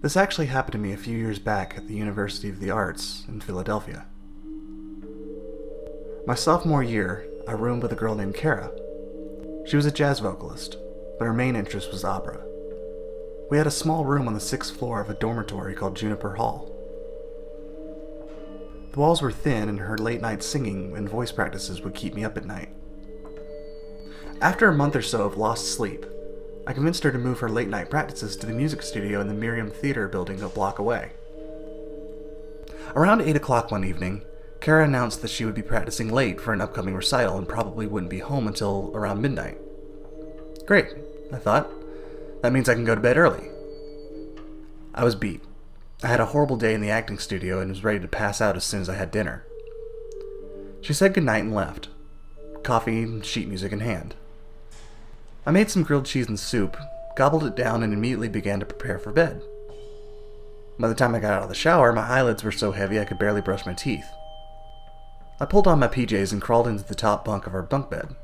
This actually happened to me a few years back at the University of the Arts in Philadelphia. My sophomore year, I roomed with a girl named Kara. She was a jazz vocalist, but her main interest was opera. We had a small room on the 6th floor of a dormitory called Juniper Hall. The walls were thin, and her late-night singing and voice practices would keep me up at night. After a month or so of lost sleep, I convinced her to move her late-night practices to the music studio in the Miriam Theater building a block away. Around 8 o'clock one evening, Kara announced that she would be practicing late for an upcoming recital and probably wouldn't be home until around midnight. Great, I thought. That means I can go to bed early. I was beat. I had a horrible day in the acting studio and was ready to pass out as soon as I had dinner. She said goodnight and left, coffee and sheet music in hand. I made some grilled cheese and soup, gobbled it down, and immediately began to prepare for bed. By the time I got out of the shower, my eyelids were so heavy I could barely brush my teeth. I pulled on my PJs and crawled into the top bunk of our bunk bed.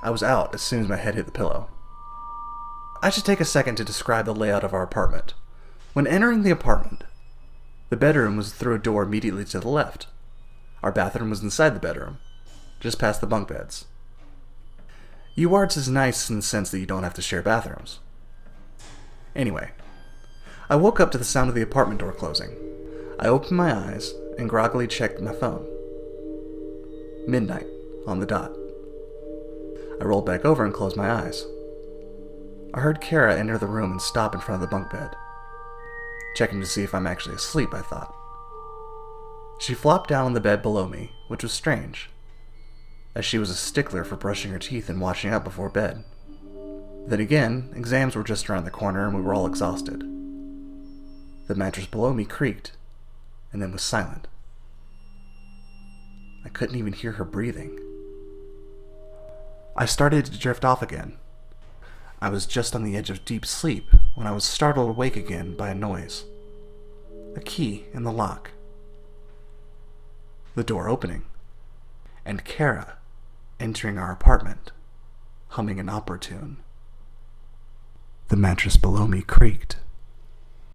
I was out as soon as my head hit the pillow. I should take a second to describe the layout of our apartment. When entering the apartment, the bedroom was through a door immediately to the left. Our bathroom was inside the bedroom, just past the bunk beds. UArts is nice in the sense that you don't have to share bathrooms. Anyway, I woke up to the sound of the apartment door closing. I opened my eyes and groggily checked my phone. Midnight, on the dot. I rolled back over and closed my eyes. I heard Kara enter the room and stop in front of the bunk bed. Checking to see if I'm actually asleep, I thought. She flopped down on the bed below me, which was strange, as she was a stickler for brushing her teeth and washing up before bed. Then again, exams were just around the corner and we were all exhausted. The mattress below me creaked, and then was silent. I couldn't even hear her breathing. I started to drift off again. I was just on the edge of deep sleep when I was startled awake again by a noise. A key in the lock. The door opening. And Kara entering our apartment, humming an opera tune. The mattress below me creaked.